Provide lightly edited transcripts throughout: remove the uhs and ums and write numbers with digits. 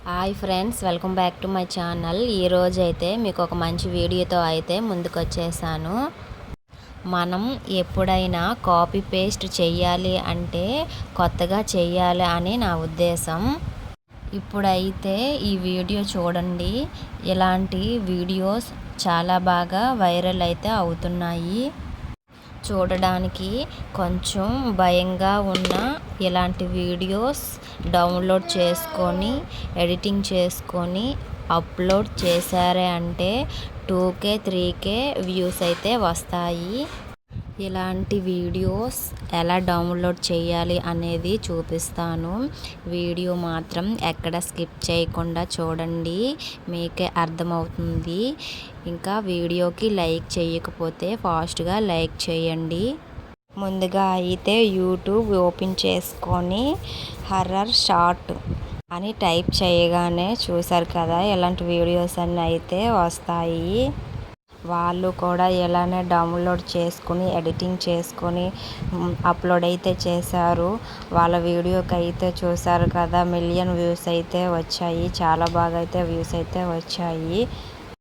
Hi friends, welcome back to my channel. ఈరోజు అయితే మీకు ఒక మంచి వీడియోతో అయితే ముందుకు వచ్చేసాను. మనం ఎప్పుడైనా కాపీ పేస్ట్ చెయ్యాలి అంటే కొత్తగా చెయ్యాలి అని నా ఉద్దేశం. ఇప్పుడైతే ఈ వీడియో చూడండి. ఇలాంటి వీడియోస్ చాలా బాగా వైరల్ అయితే అవుతున్నాయి. చూడడానికి కొంచెం భయంగా ఉన్న ఇలాంటి వీడియోస్ డౌన్లోడ్ చేసుకొని ఎడిటింగ్ చేసుకొని అప్లోడ్ చేశారే అంటే 2K 3K వ్యూస్ అయితే వస్తాయి. ఇలాంటి వీడియోస్ ఎలా డౌన్లోడ్ చేయాలి అనేది చూపిస్తాను. వీడియో మాత్రం ఎక్కడ స్కిప్ చేయకుండా చూడండి, మీకే అర్థమవుతుంది. ఇంకా వీడియోకి లైక్ చేయకపోతే ఫాస్ట్గా లైక్ చేయండి. ముందుగా అయితే యూట్యూబ్ ఓపెన్ చేసుకొని హర్రర్ షార్ట్ అని టైప్ చేయగానే చూసారు కదా, ఇలాంటి వీడియోస్ అన్నీ అయితే వస్తాయి. వాళ్ళు కూడా ఇలానే డౌన్లోడ్ చేసుకుని ఎడిటింగ్ చేసుకొని అప్లోడ్ అయితే చేశారు. వాళ్ళ వీడియోకి అయితే చూసారు కదా, మిలియన్ వ్యూస్ అయితే వచ్చాయి. చాలా బాగా అయితే వ్యూస్ అయితే వచ్చాయి.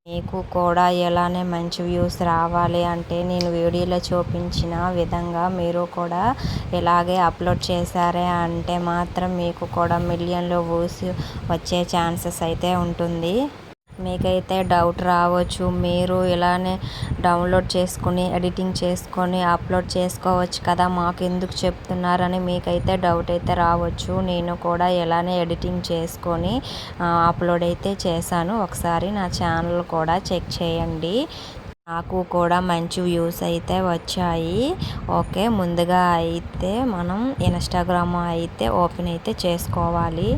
మీకు కూడా ఇలానే మంచి వ్యూస్ రావాలి అంటే నేను వీడియోలో చూపించిన విధంగా మీరు కూడా ఇలాగే అప్లోడ్ చేశారే అంటే మాత్రం మీకు కూడా మిలియన్లో వ్యూస్ వచ్చే ఛాన్సెస్ అయితే ఉంటుంది. మీకైతే డౌట్ రావచ్చు, మీరు ఇలానే డౌన్లోడ్ చేసుకుని ఎడిటింగ్ చేసుకొని అప్లోడ్ చేసుకోవచ్చు కదా, మాకు ఎందుకు చెప్తున్నారని మీకైతే డౌట్ అయితే రావచ్చు. నేను కూడా ఇలానే ఎడిటింగ్ చేసుకొని అప్లోడ్ అయితే చేశాను. ఒకసారి నా ఛానల్ కూడా చెక్ చేయండి. నాకు కూడా మంచి వ్యూస్ అయితే వచ్చాయి. ఓకే, ముందుగా అయితే మనం ఇన్స్టాగ్రామ్ అయితే ఓపెన్ అయితే చేసుకోవాలి.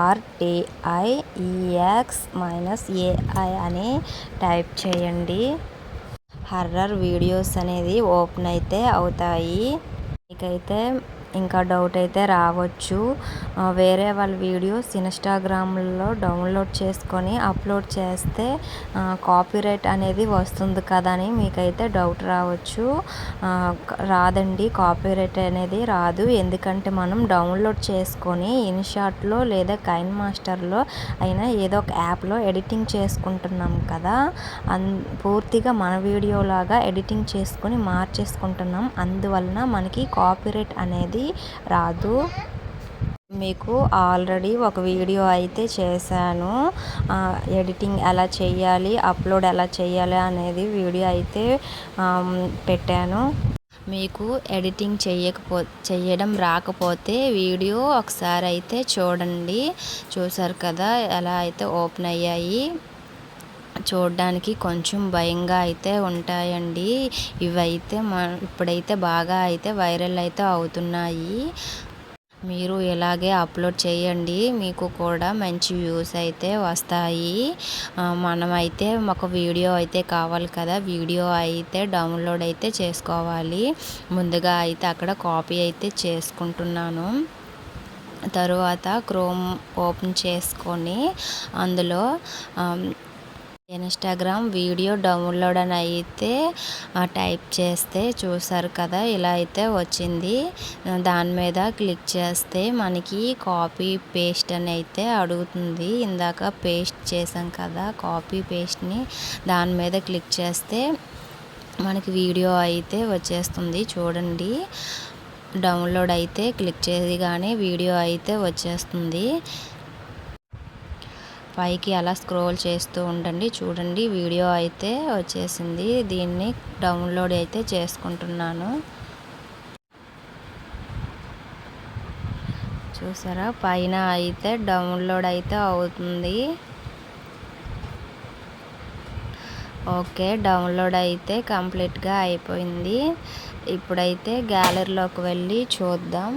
ARTIEX-AI అని టైప్ చేయండి. హర్రర్ వీడియోస్ అనేది ఓపెన్ అయితే అవుతాయి. మీకైతే ఇంకా డౌట్ అయితే రావచ్చు, వేరే వాళ్ళ వీడియోస్ ఇన్స్టాగ్రామ్లో డౌన్లోడ్ చేసుకొని అప్లోడ్ చేస్తే కాపీరైట్ అనేది వస్తుంది కదా అని మీకైతే డౌట్ రావచ్చు. రాదండి, కాపీరైట్ అనేది రాదు. ఎందుకంటే మనం డౌన్లోడ్ చేసుకొని ఇన్షాట్లో లేదా కైన్ మాస్టర్లో అయినా ఏదో ఒక యాప్లో ఎడిటింగ్ చేసుకుంటున్నాం కదా, పూర్తిగా మన వీడియో లాగా ఎడిటింగ్ చేసుకొని మార్చేసుకుంటున్నాం. అందువలన మనకి కాపీరైట్ అనేది రాదు. మీకు ఆల్రెడీ ఒక వీడియో అయితే చేశాను, ఎడిటింగ్ ఎలా చేయాలి, అప్లోడ్ ఎలా చేయాలి అనేది వీడియో అయితే పెట్టాను. మీకు ఎడిటింగ్ చేయడం రాకపోతే వీడియో ఒకసారి అయితే చూడండి. చూసారు కదా ఎలా అయితే ఓపెన్ అయ్యాయి. చూడడానికి కొంచెం భయంగా అయితే ఉంటాయండి. ఇవైతే ఇప్పుడైతే బాగా అయితే వైరల్ అయితే అవుతున్నాయి. మీరు ఇలాగే అప్లోడ్ చేయండి, మీకు కూడా మంచి వ్యూస్ అయితే వస్తాయి. మనమైతే ఒక వీడియో అయితే కావాలి కదా, వీడియో అయితే డౌన్లోడ్ అయితే చేసుకోవాలి. ముందుగా అయితే అక్కడ కాపీ అయితే చేసుకుంటున్నాను. తరువాత క్రోమ్ ఓపెన్ చేసుకొని అందులో ఇన్స్టాగ్రామ్ వీడియో డౌన్లోడ్ అని అయితే టైప్ చేస్తే చూసారు కదా, ఇలా అయితే వచ్చింది. దాని మీద క్లిక్ చేస్తే మనకి కాపీ పేస్ట్ అని అయితే అడుగుతుంది. ఇందాక పేస్ట్ చేసాం కదా కాపీ పేస్ట్ని, దాని మీద క్లిక్ చేస్తే మనకి వీడియో అయితే వచ్చేస్తుంది. చూడండి, డౌన్లోడ్ అయితే క్లిక్ చేయగానే వీడియో అయితే వచ్చేస్తుంది. పైకి అలా స్క్రోల్ చేస్తూ ఉండండి. చూడండి, వీడియో అయితే వచ్చేసింది. దీన్ని డౌన్లోడ్ అయితే చేసుకుంటున్నాను. చూసారా, పైన అయితే డౌన్లోడ్ అయితే అవుతుంది. ఓకే, డౌన్లోడ్ అయితే కంప్లీట్గా అయిపోయింది. ఇప్పుడైతే గ్యాలరీలోకి వెళ్ళి చూద్దాం.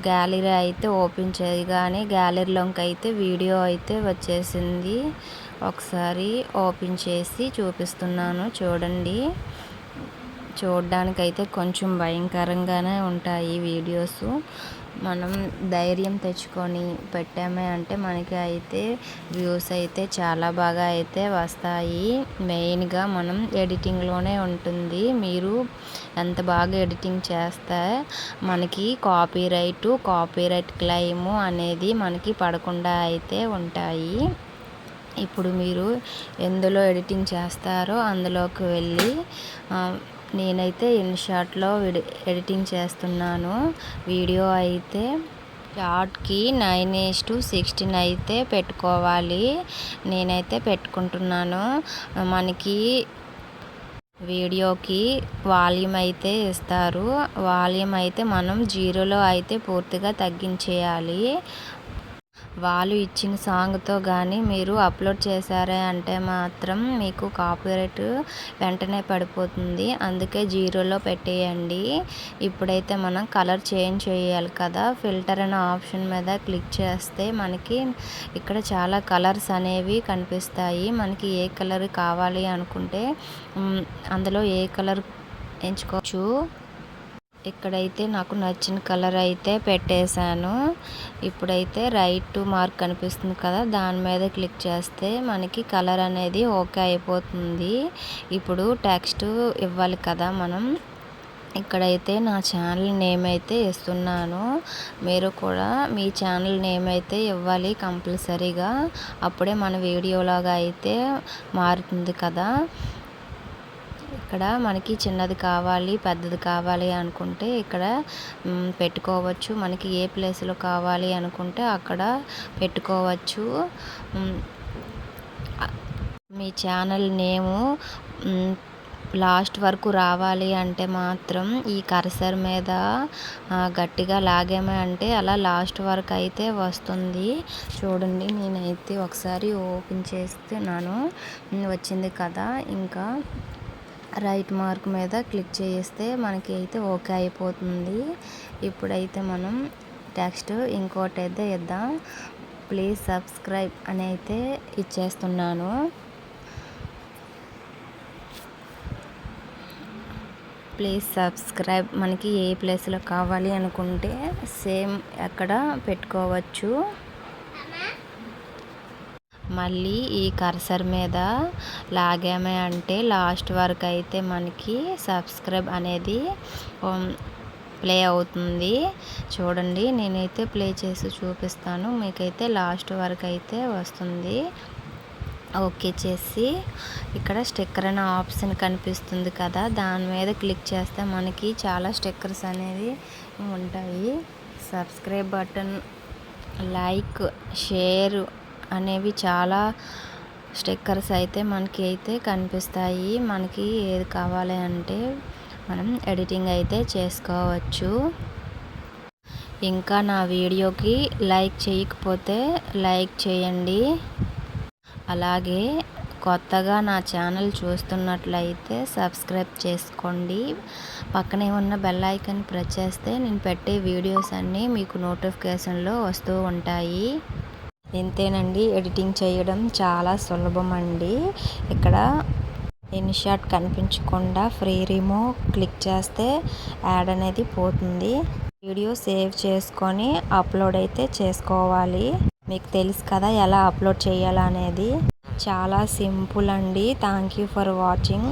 గ్యాలరీ అయితే ఓపెన్ చేయగానే గ్యాలరీలోకి అయితే వీడియో అయితే వచ్చేసింది. ఒకసారి ఓపెన్ చేసి చూపిస్తున్నాను చూడండి. చూడడానికైతే కొంచెం భయంకరంగానే ఉంటాయి వీడియోస్. మనం ధైర్యం తెచ్చుకొని పెట్టామే అంటే మనకి అయితే వ్యూస్ అయితే చాలా బాగా అయితే వస్తాయి. మెయిన్గా మనం ఎడిటింగ్లోనే ఉంటుంది. మీరు ఎంత బాగా ఎడిటింగ్ చేస్తే మనకి కాపీరైట్ క్లెయిము అనేది మనకి పడకుండా అయితే ఉంటాయి. ఇప్పుడు మీరు ఎందులో ఎడిటింగ్ చేస్తారో అందులోకి వెళ్ళి నేనైతే ఇన్‌షాట్‌లో ఎడిటింగ్ చేస్తున్నాను. వీడియో అయితే షార్ట్‌కి 9:16 అయితే పెట్టుకోవాలి. నేనైతే పెట్టుకుంటున్నాను. మనకి వీడియోకి వాల్యూమ్ అయితే ఇస్తారు. వాల్యూమ్ అయితే మనం 0లో అయితే పూర్తిగా తగ్గించేయాలి. వాళ్ళు ఇచ్చిన సాంగ్తో కానీ మీరు అప్లోడ్ చేశారే అంటే మాత్రం మీకు కాపీరైట్ వెంటనే పడిపోతుంది. అందుకే 0లో పెట్టేయండి. ఇప్పుడైతే మనం కలర్ చేంజ్ చేయాలి కదా, ఫిల్టర్ అనే ఆప్షన్ మీద క్లిక్ చేస్తే మనకి ఇక్కడ చాలా కలర్స్ అనేవి కనిపిస్తాయి. మనకి ఏ కలర్ కావాలి అనుకుంటే అందులో ఏ కలర్ ఎంచుకోవచ్చు. ఇక్కడైతే నాకు నచ్చిన కలర్ అయితే పెట్టేశాను. ఇప్పుడైతే రైట్ మార్క్ కనిపిస్తుంది కదా, దాని మీద క్లిక్ చేస్తే మనకి కలర్ అనేది ఓకే అయిపోతుంది. ఇప్పుడు టెక్స్ట్ ఇవ్వాలి కదా మనం. ఇక్కడైతే నా ఛానల్ నేమ్ అయితే ఇస్తున్నాను. మీరు కూడా మీ ఛానల్ నేమ్ అయితే ఇవ్వాలి కంపల్సరీగా. అప్పుడే మన వీడియోలాగా అయితే మారుతుంది కదా. ఇక్కడ మనకి చిన్నది కావాలి, పెద్దది కావాలి అనుకుంటే ఇక్కడ పెట్టుకోవచ్చు. మనకి ఏ ప్లేస్లో కావాలి అనుకుంటే అక్కడ పెట్టుకోవచ్చు. మీ ఛానల్ నేము లాస్ట్ వరకు రావాలి అంటే మాత్రం ఈ కర్సర్ మీద గట్టిగా లాగామే అంటే అలా లాస్ట్ వరకు అయితే వస్తుంది. చూడండి, నేనైతే ఒకసారి ఓపెన్ చేస్తున్నాను. వచ్చింది కదా. ఇంకా రైట్ మార్క్ మీద క్లిక్ చేస్తే మనకి అయితే ఓకే అయిపోతుంది. ఇప్పుడైతే మనం టెక్స్ట్ ఇంకోటి అయితే ఇద్దాం. ప్లీజ్ సబ్స్క్రైబ్ అని అయితే ఇచ్చేస్తున్నాను. ప్లీజ్ సబ్స్క్రైబ్ మనకి ఏ ప్లేస్లో కావాలి అనుకుంటే సేమ్ అక్కడ పెట్టుకోవచ్చు. మళ్ళీ ఈ కర్సర్ మీద లాగామే అంటే లాస్ట్ వరకు అయితే మనకి సబ్స్క్రైబ్ అనేది ప్లే అవుతుంది. చూడండి, నేనైతే ప్లే చేసి చూపిస్తాను. మీకైతే లాస్ట్ వరకు అయితే వస్తుంది. ఓకే చేసి ఇక్కడ స్టిక్కర్ అనే ఆప్షన్ కనిపిస్తుంది కదా, దాని మీద క్లిక్ చేస్తే మనకి చాలా స్టిక్కర్స్ అనేవి ఉంటాయి. సబ్స్క్రైబ్ బటన్, లైక్, షేర్ అనేవి చాలా స్టిక్కర్స్ అయితే మనకి అయితే కనిపిస్తాయి. మనకి ఏది కావాలి అంటే మనం ఎడిటింగ్ అయితే చేసుకోవచ్చు. ఇంకా నా వీడియోకి లైక్ చేయకపోతే లైక్ చేయండి. అలాగే కొత్తగా నా ఛానల్ చూస్తున్నట్లయితే సబ్స్క్రైబ్ చేసుకోండి. పక్కనే ఉన్న బెల్ ఐకాన్ ప్రెస్ చేస్తే నేను పెట్టే వీడియోస్ అన్నీ మీకు నోటిఫికేషన్లో వస్తూ ఉంటాయి. ఇంతేనండి, ఎడిటింగ్ చేయడం చాలా సులభం అండి. ఇక్కడ ఇన్‌షాట్ కనిపించకుండా ఫ్రీ రిమూవ్ క్లిక్ చేస్తే యాడ్ అనేది పోతుంది. వీడియో సేవ్ చేసుకొని అప్లోడ్ అయితే చేసుకోవాలి. మీకు తెలుసు కదా ఎలా అప్లోడ్ చేయాలనేది. చాలా సింపుల్ అండి. Thank you for watching.